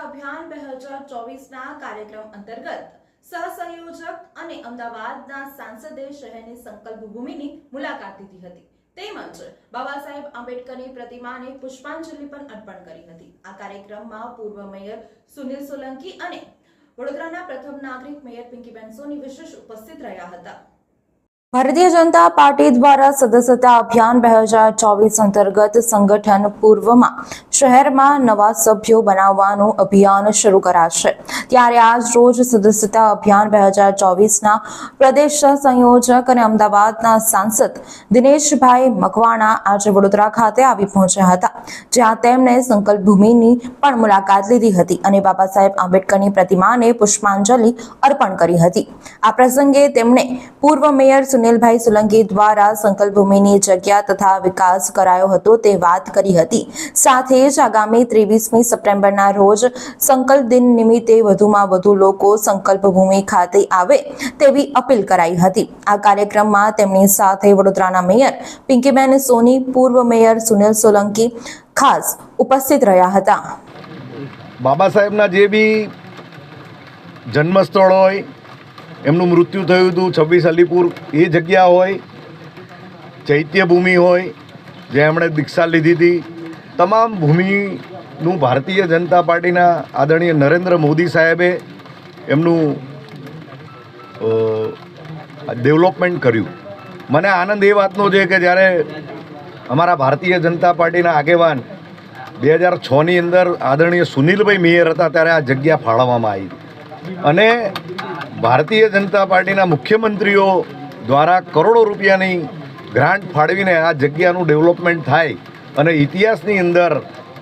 અભિયાન 2024ના કાર્યક્રમ અંતર્ગત સહસંયોજક અને અમદાવાદના સાંસદે શહેરની સંકલ્પ ભૂમિની મુલાકાત લીધી હતી તેમજ બાબા સાહેબ આંબેડકરની પ્રતિમાને પુષ્પાંજલિ પણ અર્પણ કરી હતી। આ કાર્યક્રમમાં પૂર્વ મેયર સુનિલ સોલંકી અને વડોદરાના પ્રથમ નાગરિક મેયર પિંકીબેન સોની વિશેષ ઉપસ્થિત રહ્યા હતા। ભારતીય જનતા પાર્ટી દ્વારા સદસ્યતા અભિયાન 2024 અંતર્ગત સંગઠન પૂર્વમાં શહેરમાં નવા સભ્યો બનાવવાનું અભિયાન શરૂ કરાશે। ત્યારે આજ રોજ સદસ્યતા અભિયાન 2024ના પ્રદેશ સંયોજક અને અમદાવાદના સાંસદ દિનેશભાઈ મકવાણા આજે વડોદરા ખાતે આવી પહોંચ્યા હતા, જ્યાં તેમણે સંકલ્પ ભૂમિની પણ મુલાકાત લીધી હતી અને બાબા સાહેબ આંબેડકરની પ્રતિમાને પુષ્પાંજલિ અર્પણ કરી હતી। આ પ્રસંગે તેમણે પૂર્વ મેયર સુનિલભાઈ સોલંકી દ્વારા સંકલ્પ ભૂમિની જગ્યા તથા વિકાસ કરાયો હતો તે વાત કરી હતી। સાથે જ આગામી 23મી સપ્ટેમ્બરના રોજ સંકલ્પ દિન નિમિત્તે વધુમાં વધુ લોકો સંકલ્પ ભૂમિ ખાતે આવે તેવી અપીલ કરાઈ હતી। આ કાર્યક્રમમાં તેમની સાથે વડોદરાના મેયર પિંકીબેન સોની, પૂર્વ મેયર સુનિલ સોલંકી ખાસ ઉપસ્થિત રહ્યા હતા। બાબા સાહેબના જે બી જન્મસ્થળ હોય, એમનું મૃત્યુ થયું હતું 26 અલીપુર, એ જગ્યા હોય, ચૈત્યભૂમિ હોય જે એમણે દીક્ષા લીધી હતી, તમામ ભૂમિનું ભારતીય જનતા પાર્ટીના આદરણીય નરેન્દ્ર મોદી સાહેબે એમનું ડેવલપમેન્ટ કર્યું। મને આનંદ એ વાતનો છે કે જ્યારે અમારા ભારતીય જનતા પાર્ટીના આગેવાન 2006ની અંદર આદરણીય સુનિલભાઈ મેયર હતા ત્યારે આ જગ્યા ફાળવવામાં આવી અને ભારતીય જનતા પાર્ટીના મુખ્યમંત્રીઓ દ્વારા કરોડો રૂપિયાની ગ્રાન્ટ ફાળવીને આ જગ્યાનું ડેવલપમેન્ટ થાય અને ઇતિહાસની અંદર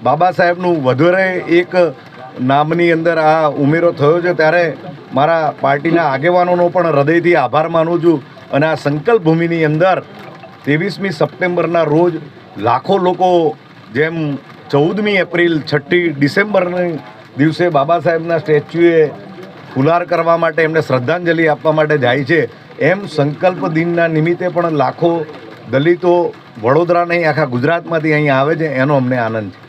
બાબા સાહેબનું વધારે એક નામની અંદર આ ઉમેરો થયો છે। ત્યારે મારા પાર્ટીના આગેવાનોનો પણ હૃદયથી આભાર માનું છું અને આ સંકલ્પ ભૂમિની અંદર 23મી સપ્ટેમ્બરના રોજ લાખો લોકો જેમ 14મી એપ્રિલ 6ઠી ડિસેમ્બરના દિવસે બાબા સાહેબના સ્ટેચ્યુએ ફુલાર કરવા માટે, એમને શ્રદ્ધાંજલિ આપવા માટે જાય છે, એમ સંકલ્પ દિનના નિમિત્તે પણ લાખો દલિતો વડોદરા નહીં આખા ગુજરાતમાંથી અહીં આવે છે, એનો અમને આનંદ છે।